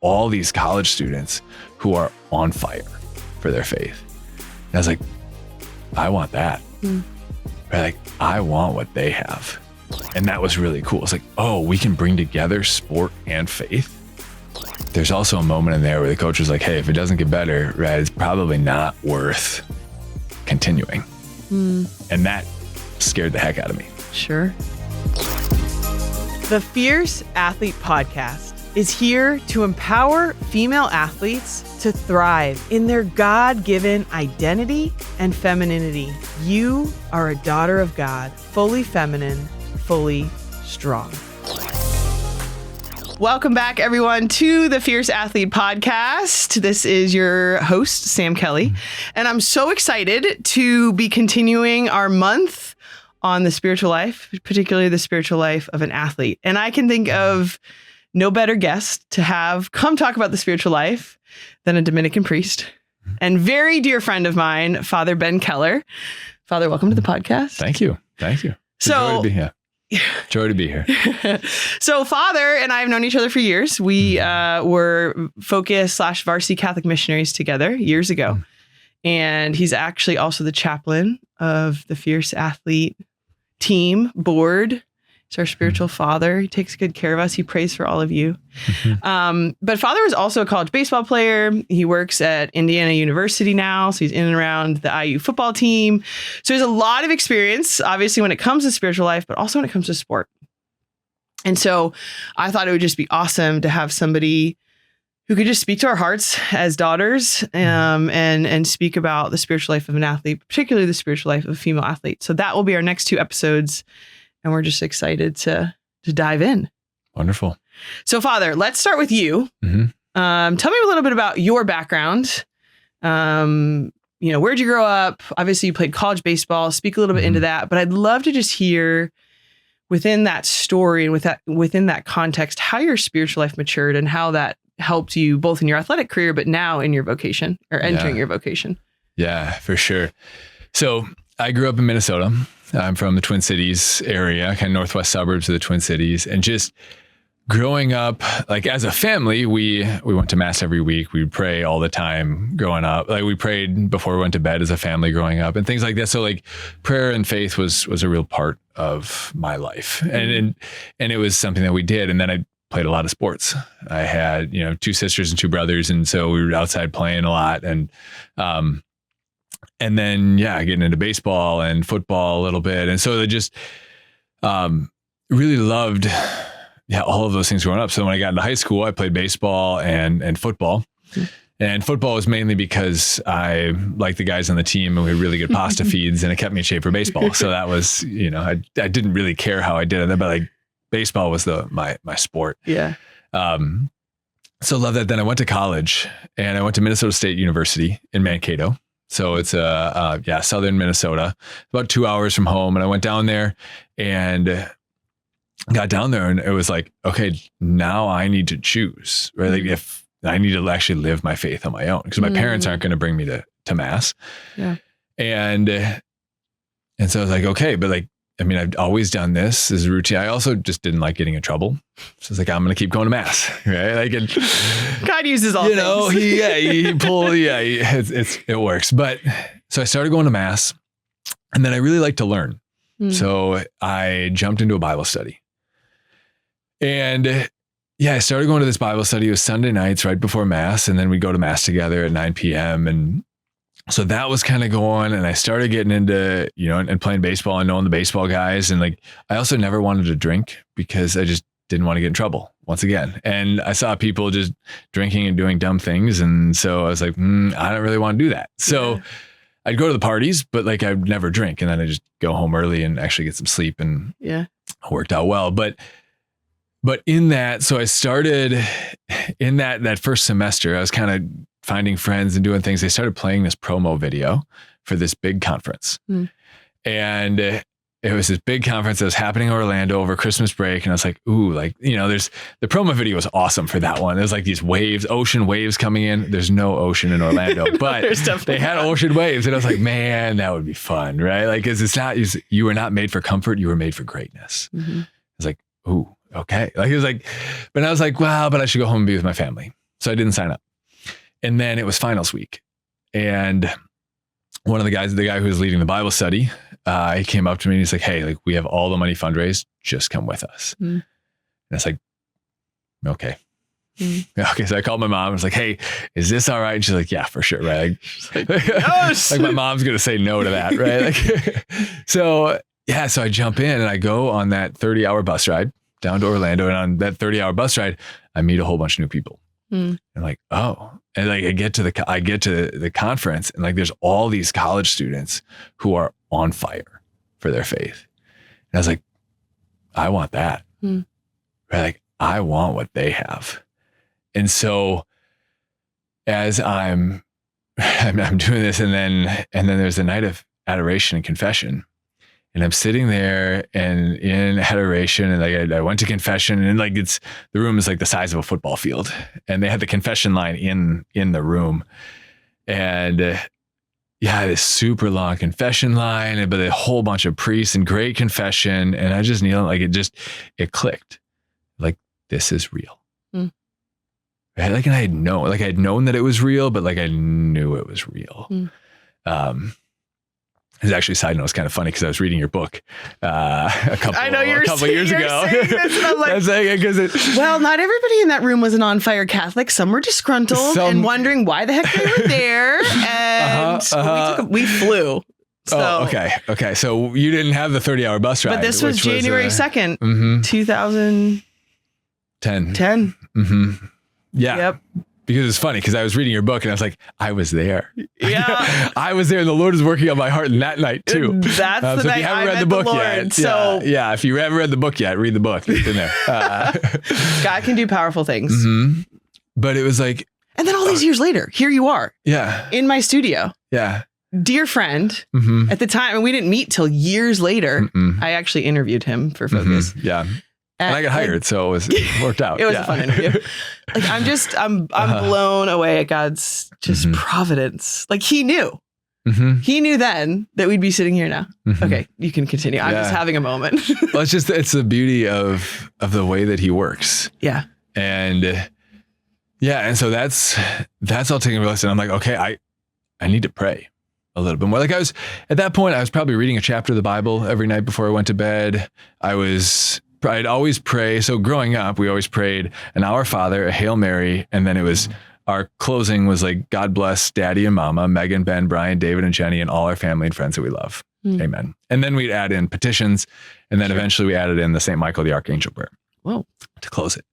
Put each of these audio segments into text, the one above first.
all these college students who are on fire for their faith. And I was like, I want that. Right? Like, I want what they have. And that was really cool. It's like, oh, we can bring together sport and faith. There's also a moment in there where the coach was like, hey, if it doesn't get better, right, it's probably not worth continuing. And that scared the heck out of me. Sure. The Fierce Athlete Podcast is here to empower female athletes to thrive in their God-given identity and femininity. You are a daughter of God, fully feminine, fully strong. Welcome back, everyone, to the Fierce Athlete Podcast. This is your host, Sam Kelly, and I'm so excited to be continuing our month on the spiritual life, particularly the spiritual life of an athlete. And I can think of no better guest to have come talk about the spiritual life than a Dominican priest and very dear friend of mine, Father Ben Keller. Father, welcome to the podcast. Thank you. Thank you. Joy to be here. Joy to be here. So Father and I have known each other for years. We were focus/varsity Catholic missionaries together years ago. And he's actually also the chaplain of the Fierce Athlete team board. He's our spiritual father. He takes good care of us. He prays for all of you. But Father was also a college baseball player. He works at Indiana University now. So he's in and around the IU football team. So he has a lot of experience, obviously, when it comes to spiritual life, but also when it comes to sport. And so I thought it would just be awesome to have somebody who could just speak to our hearts as daughters and speak about the spiritual life of an athlete, particularly the spiritual life of a female athlete. So that will be our next two episodes. And we're just excited to dive in. Wonderful. So, Father, let's start with you. Tell me a little bit about your background. Where'd you grow up? Obviously, you played college baseball. Speak a little bit into that. But I'd love to just hear within that story and within that context, how your spiritual life matured and how that helped you both in your athletic career, but now in your vocation or entering your vocation. Yeah, for sure. So I grew up in Minnesota. I'm from the Twin Cities area, kind of northwest suburbs of the Twin Cities. And just growing up, like as a family, we went to mass every week. We would pray all the time growing up. Like we prayed before we went to bed as a family growing up and things like that. So like prayer and faith was a real part of my life. And it was something that we did. And then I played a lot of sports. I had, two sisters and two brothers. And so we were outside playing a lot. And then, getting into baseball and football a little bit. And so I just really loved all of those things growing up. So when I got into high school, I played baseball and football. And football was mainly because I liked the guys on the team and we had really good pasta feeds and it kept me in shape for baseball. So that was, I didn't really care how I did it, but like baseball was my sport. Yeah. So love that. Then I went to college and I went to Minnesota State University in Mankato. So it's southern Minnesota, about 2 hours from home. And I went down there and got down there and it was like, okay, now I need to choose, right? Like if I need to actually live my faith on my own because my parents aren't going to bring me to mass. Yeah. And so I was like, okay, but like, I mean, I've always done this as a routine. I also just didn't like getting in trouble. So it's like, I'm going to keep going to mass, right? Like, God uses all things. It works. But so I started going to mass and then I really like to learn. So I jumped into a Bible study and I started going to this Bible study. It was Sunday nights right before mass. And then we go to mass together at 9 p.m. And so that was kind of going and I started getting into, and playing baseball and knowing the baseball guys. And like, I also never wanted to drink because I just didn't want to get in trouble once again. And I saw people just drinking and doing dumb things. And so I was like, I don't really want to do that. So I'd go to the parties, but like I'd never drink. And then I just go home early and actually get some sleep and it worked out well. But in that, so I started in that first semester, I was kind of finding friends and doing things. They started playing this promo video for this big conference. And it was this big conference that was happening in Orlando over Christmas break. And I was like, ooh, like, there's the promo video was awesome for that one. There's like these waves, ocean waves coming in. There's no ocean in Orlando, but they had ocean waves. And I was like, man, that would be fun. Right. Like, cause you were not made for comfort. You were made for greatness. I was like, ooh, okay. Like, it was like, but I was like, wow, but I should go home and be with my family. So I didn't sign up. And then it was finals week. And one of the guy who was leading the Bible study, he came up to me and he's like, hey, like we have all the money fundraised, just come with us. And it's like, okay. Okay. So I called my mom. I was like, hey, is this all right? And she's like, yeah, for sure. Right. Like, Yes! like my mom's going to say no to that. Right. Like, so I jump in and I go on that 30-hour bus ride down to Orlando. And on that 30-hour bus ride, I meet a whole bunch of new people. And like, oh, and like I get to the conference and like there's all these college students who are on fire for their faith. And I was like, I want that. Right? Like I want what they have. And so as I'm doing this and then there's a night of adoration and confession. And I'm sitting there and in adoration and like I went to confession and like the room is like the size of a football field and they had the confession line in the room and this super long confession line, but a whole bunch of priests and great confession. And I just kneeled, like it clicked. Like this is real. Right? Like, and I had known that it was real, but like I knew it was real. It's actually, side note, it's kind of funny because I was reading your book a couple years ago. This, and I'm like, well, not everybody in that room was an on-fire Catholic. Some were disgruntled and wondering why the heck they were there. And we flew. So, Okay. So you didn't have the 30-hour bus ride. But this was January 2nd, 2010. Yeah. Yep. Because it's funny because I was reading your book and I was like, I was there. Yeah. I was there and the Lord was working on my heart in that night too. That's the so night if you haven't I read met the book Lord, yet. so Yeah. If you haven't read the book yet, read the book. It's in there. God can do powerful things. But it was like. And then all these years later, here you are. Yeah. In my studio. Yeah. Dear friend. At the time, and we didn't meet till years later. I actually interviewed him for Focus. Yeah. And I got hired, so it worked out. It was a fun interview. Like I'm blown away at God's just providence. Like he knew. He knew then that we'd be sitting here now. Okay, you can continue. I'm just having a moment. Well, it's the beauty of the way that he works. Yeah. And so that's all taking place. And I'm like, okay, I need to pray a little bit more. Like at that point, I was probably reading a chapter of the Bible every night before I went to bed. I'd always pray. So growing up, we always prayed an Our Father, a Hail Mary, and then it was our closing was like, God bless Daddy and Mama, Megan, Ben, Brian, David, and Jenny, and all our family and friends that we love. Amen. And then we'd add in petitions, and then eventually we added in the St. Michael the Archangel prayer. Whoa. To close it.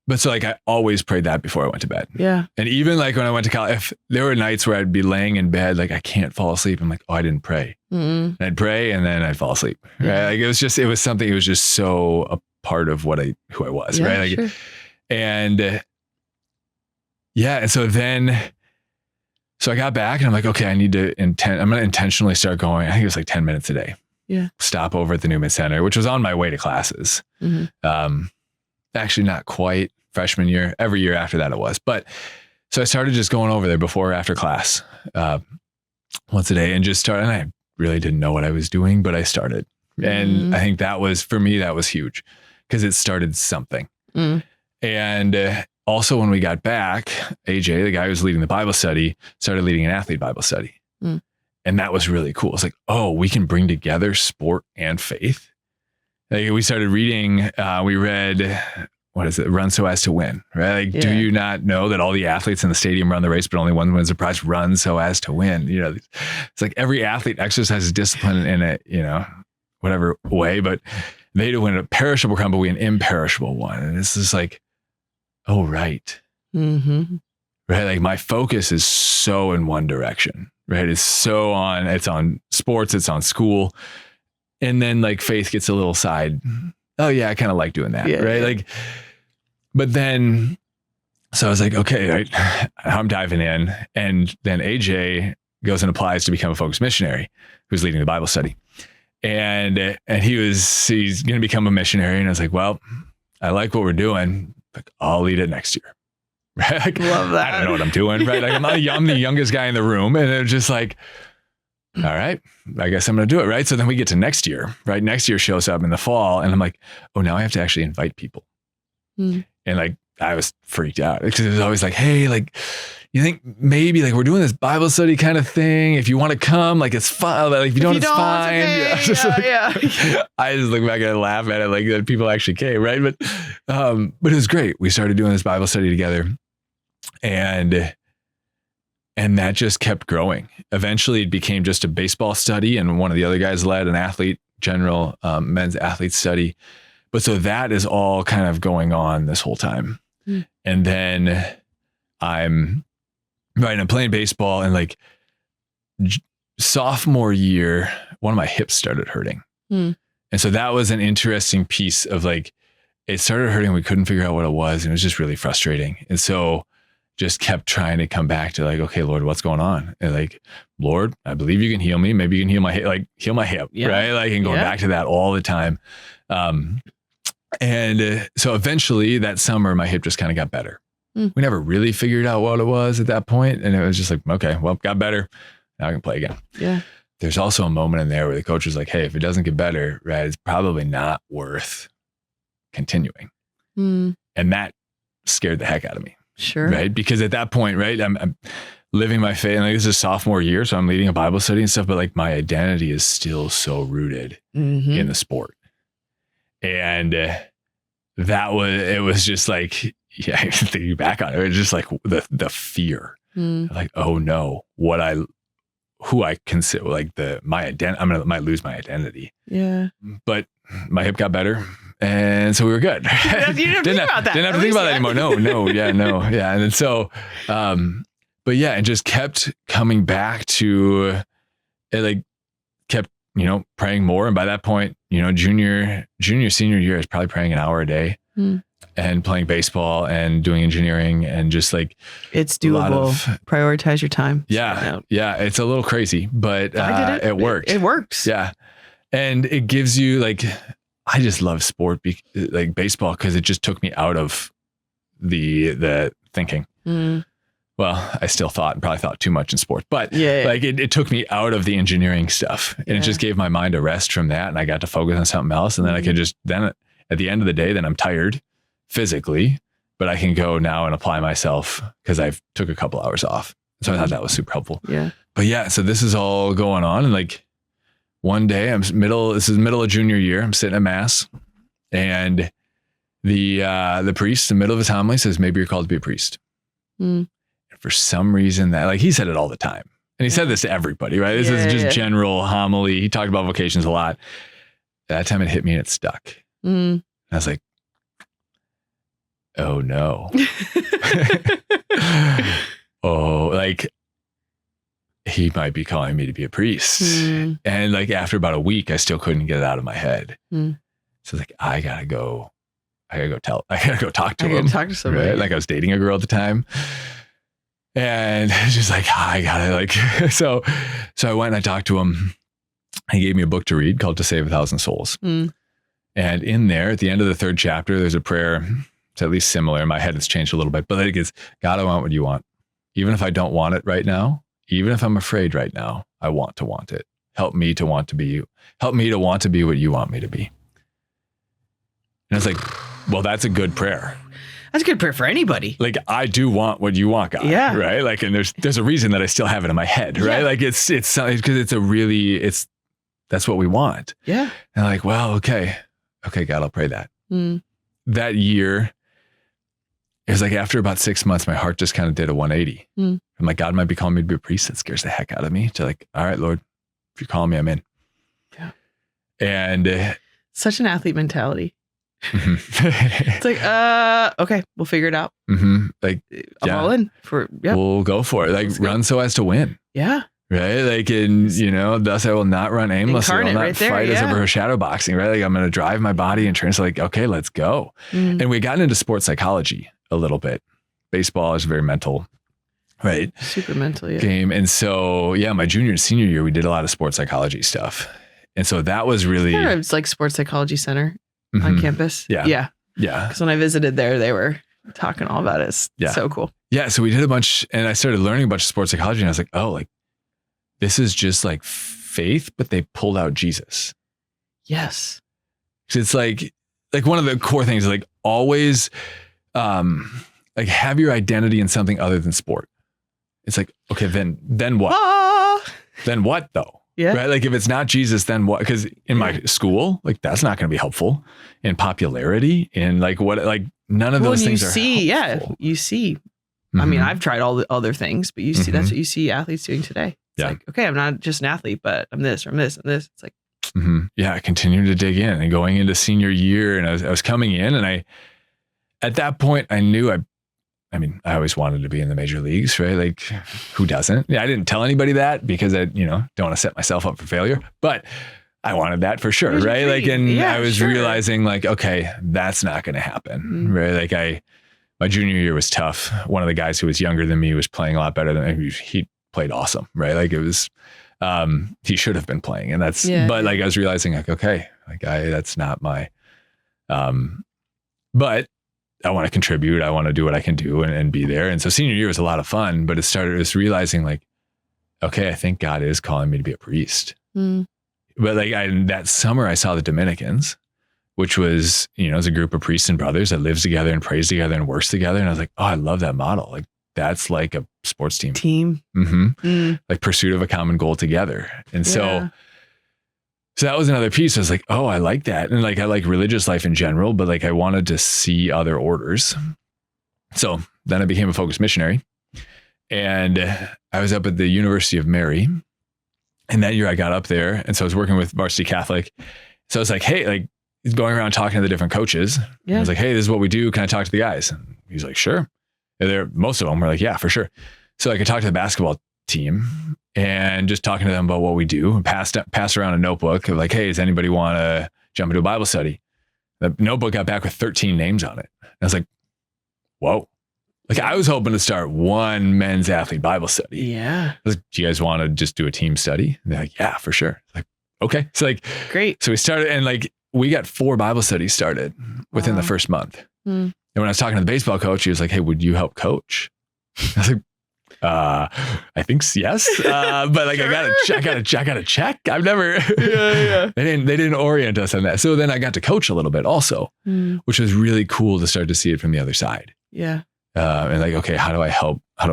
But so like I always prayed that before I went to bed. Yeah. And even like when I went to college, if there were nights where I'd be laying in bed, like I can't fall asleep. I'm like, oh, I didn't pray. And I'd pray and then I'd fall asleep. Right. Like it was just so a part of who I was. Right. Like, sure. And and so I got back and I'm like, okay, I'm going to intentionally start going. I think it was like 10 minutes a day. Yeah. Stop over at the Newman Center, which was on my way to classes. Actually not quite freshman year. Every year after that it was. But so I started just going over there before or after class once a day and just started. And I really didn't know what I was doing, but I started. And I think that was huge because it started something. And also when we got back, AJ, the guy who was leading the Bible study, started leading an athlete Bible study. And that was really cool. It's like, oh, we can bring together sport and faith. Like we started reading, we read, what is it? Run so as to win, right? Like, do you not know that all the athletes in the stadium run the race, but only one wins the prize? Run so as to win. You know, it's like every athlete exercises discipline in a, whatever way, but they to win a perishable crown, but we an imperishable one. And it's just like, oh, right. Right. Like my focus is so in one direction, right? It's on sports, it's on school. And then like faith gets a little side. Oh yeah, I kind of like doing that. Right. Like, but then, so I was like, okay, right, I'm diving in. And then AJ goes and applies to become a Focus missionary who's leading the Bible study. And he's going to become a missionary. And I was like, well, I like what we're doing. Like, I'll lead it next year. Right. Like, love that. I don't know what I'm doing. Right. Like I'm the youngest guy in the room. And they're just like, all right, I guess I'm going to do it. Right. So then we get to next year, right? Next year shows up in the fall and I'm like, oh, now I have to actually invite people. And like, I was freaked out because it was always like, hey, like, you think maybe like we're doing this Bible study kind of thing. If you want to come, like it's fine. Like if you don't, it's fine. It's okay. Yeah. I just look back and laugh at it like that people actually came, right? But it was great. We started doing this Bible study together, and that just kept growing. Eventually, it became just a baseball study, and one of the other guys led an general men's athlete study. But so that is all kind of going on this whole time. And then I'm playing baseball, and like sophomore year, one of my hips started hurting. And so that was an interesting piece of like, it started hurting. We couldn't figure out what it was. And it was just really frustrating. And so just kept trying to come back to like, okay, Lord, what's going on? And like, Lord, I believe you can heal me. Maybe you can heal my hip, right? Like, and going back to that all the time. And so eventually that summer, my hip just kind of got better. We never really figured out what it was at that point. And it was just like, okay, well, got better. Now I can play again. Yeah. There's also a moment in there where the coach was like, hey, if it doesn't get better, right, it's probably not worth continuing. And that scared the heck out of me. Sure. Right. Because at that point, right, I'm living my faith. And like, this is sophomore year. So I'm leading a Bible study and stuff, but like my identity is still so rooted in the sport. And it was just like, yeah, thinking back on it, it was just like the fear, like, oh no, who I consider like my identity, might lose my identity. Yeah. But my hip got better. And so we were good. You didn't have to think about that. Didn't have to think about that anymore. No. Yeah. And then so, but yeah, and just kept coming back to it, like kept, praying more. And by that point, junior, senior year, I was probably praying an hour a day and playing baseball and doing engineering and just like, it's doable. Prioritize your time. Yeah. Yeah. It's a little crazy, but it worked. It works. Yeah. And it gives you like, I just love sport, like baseball, because it just took me out of the thinking. Well, I still probably thought too much in sport, but like it took me out of the engineering stuff, and it just gave my mind a rest from that. And I got to focus on something else. And then I could then at the end of the day, then I'm tired physically, but I can go now and apply myself because I've took a couple hours off. So I thought that was super helpful. Yeah. But yeah, so this is all going on. And like one day this is middle of junior year. I'm sitting at mass, and the priest in the middle of his homily says, maybe you're called to be a priest. For some reason that like he said it all the time, and he said this to everybody, right? This is just general homily. He talked about vocations a lot. That time it hit me and it stuck. And I was like, oh no. Oh, like he might be calling me to be a priest. And like after about a week, I still couldn't get it out of my head. So like, I gotta go talk to him. Talk to somebody. Right? Like I was dating a girl at the time. And just like, I gotta like, so I went and I talked to him. He gave me a book to read called To Save 1,000 Souls. And in there, at the end of the 3rd chapter, there's a prayer. It's at least similar. In my head, it's changed a little bit, but like it's, God, I want what you want. Even if I don't want it right now, even if I'm afraid right now, I want it. Help me to want to be you. Help me to want to be what you want me to be. And I was like, well, that's a good prayer. That's a good prayer for anybody. Like I do want what you want, God. Yeah. Right. Like, and there's a reason that I still have it in my head. Right. Yeah. Like it's because that's what we want. Yeah. And I'm like, well, okay, God, I'll pray that. That year, it was like after about 6 months, my heart just kind of did a 180. I'm like, God might be calling me to be a priest. That scares the heck out of me. To like, all right, Lord, if you're calling me, I'm in. Yeah. And such an athlete mentality. It's like, okay, we'll figure it out. Like, I'm all in for, we'll go for it. Like, run so as to win. Yeah. Right. Like, thus I will not run aimlessly. I will not fight as if shadow boxing. Right. Like, I'm going to drive my body and train. So like, okay, let's go. And we got into sports psychology a little bit. Baseball is very mental. Right. Super mental. Yeah. Game. And so, my junior and senior year, we did a lot of sports psychology stuff. And so that was really. Yeah, it's like sports psychology center. On campus. Yeah. Because when I visited there, they were talking all about it. It's so cool. Yeah. So we did a bunch, and I started learning a bunch of sports psychology, and I was like, oh, like this is just like faith, but they pulled out Jesus. Yes. So it's like one of the core things is like always like have your identity in something other than sport. It's like, okay, then what? Then what though? Yeah. Right. Like if it's not Jesus, then what? Because in my school, like that's not going to be helpful. In popularity, in like what, like none of those things are helpful. You see. I mean, I've tried all the other things, but you see, that's what you see athletes doing today. It's like, okay, I'm not just an athlete, but I'm this, or I'm this, and this. It's like, yeah, I continued to dig in and going into senior year, and I was coming in, and at that point I knew I mean, I always wanted to be in the major leagues, right? Like who doesn't? Yeah, I didn't tell anybody that because I, don't want to set myself up for failure, but I wanted that for sure. Right. Like, and I was realizing like, okay, that's not going to happen. Right. Like my junior year was tough. One of the guys who was younger than me was playing a lot better than me. He played awesome. Right. Like it was, he should have been playing, and like I was realizing like, okay, like that's not my, but I want to contribute. I want to do what I can do and be there. And so senior year was a lot of fun, but it was realizing like, okay, I think God is calling me to be a priest. But like that summer I saw the Dominicans, which was, it was a group of priests and brothers that lives together and prays together and works together. And I was like, oh, I love that model. Like that's like a sports team. Like pursuit of a common goal together. And so that was another piece. I was like, oh, I like that. And like, I like religious life in general, but like I wanted to see other orders. So then I became a focused missionary, and I was up at the University of Mary. And that year I got up there. And so I was working with Varsity Catholic. So I was like, hey, like going around talking to the different coaches. I was like, hey, this is what we do. Can I talk to the guys? And he's like, sure. And most of them were like, yeah, for sure. So I could talk to the basketball team and just talking to them about what we do, and pass around a notebook of like, hey, does anybody want to jump into a Bible study? The notebook got back with 13 names on it. And I was like, whoa. Like I was hoping to start one men's athlete Bible study. Yeah. I was like, do you guys want to just do a team study? And they're like, yeah, for sure. Like, okay. So like, great. So we started, and like, we got 4 Bible studies started within the first month. And when I was talking to the baseball coach, he was like, hey, would you help coach? I was like, I think yes. But like, I gotta check. I've never, they didn't orient us on that. So then I got to coach a little bit also, which was really cool to start to see it from the other side. Yeah. And like, okay, how do I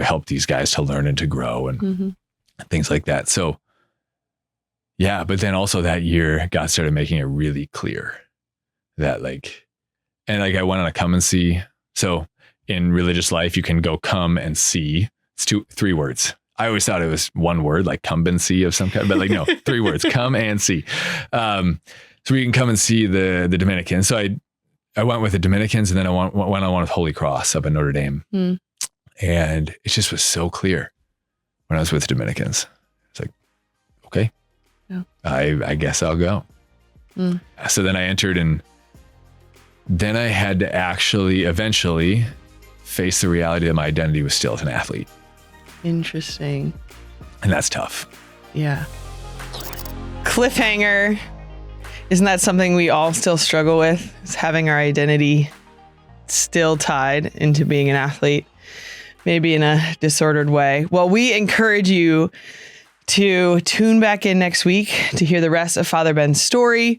help these guys to learn and to grow and things like that. So yeah, but then also that year, God started making it really clear that like, and like I went on a come and see. So in religious life, you can go come and see. It's 3 words. I always thought it was 1 word, like cumbency of some kind, but like no, 3 words, come and see. So we can come and see the Dominicans. So I went with the Dominicans, and then I went on one with Holy Cross up in Notre Dame. And it just was so clear when I was with the Dominicans. It's like, okay, I guess I'll go. So then I entered, and then I had to actually eventually face the reality that my identity was still as an athlete. Interesting. And that's tough. Yeah. Cliffhanger. Isn't that something we all still struggle with? Is having our identity still tied into being an athlete, maybe in a disordered way. Well, we encourage you to tune back in next week to hear the rest of Father Ben's story,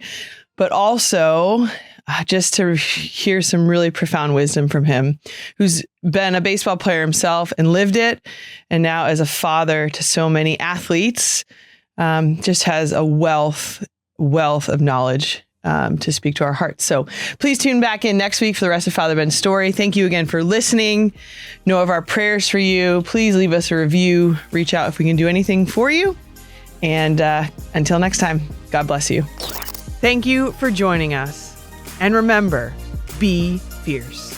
but also just to hear some really profound wisdom from him, who's been a baseball player himself and lived it. And now as a father to so many athletes, just has a wealth of knowledge to speak to our hearts. So please tune back in next week for the rest of Father Ben's story. Thank you again for listening. Know of our prayers for you. Please leave us a review. Reach out if we can do anything for you. And until next time, God bless you. Thank you for joining us. And remember, be fierce.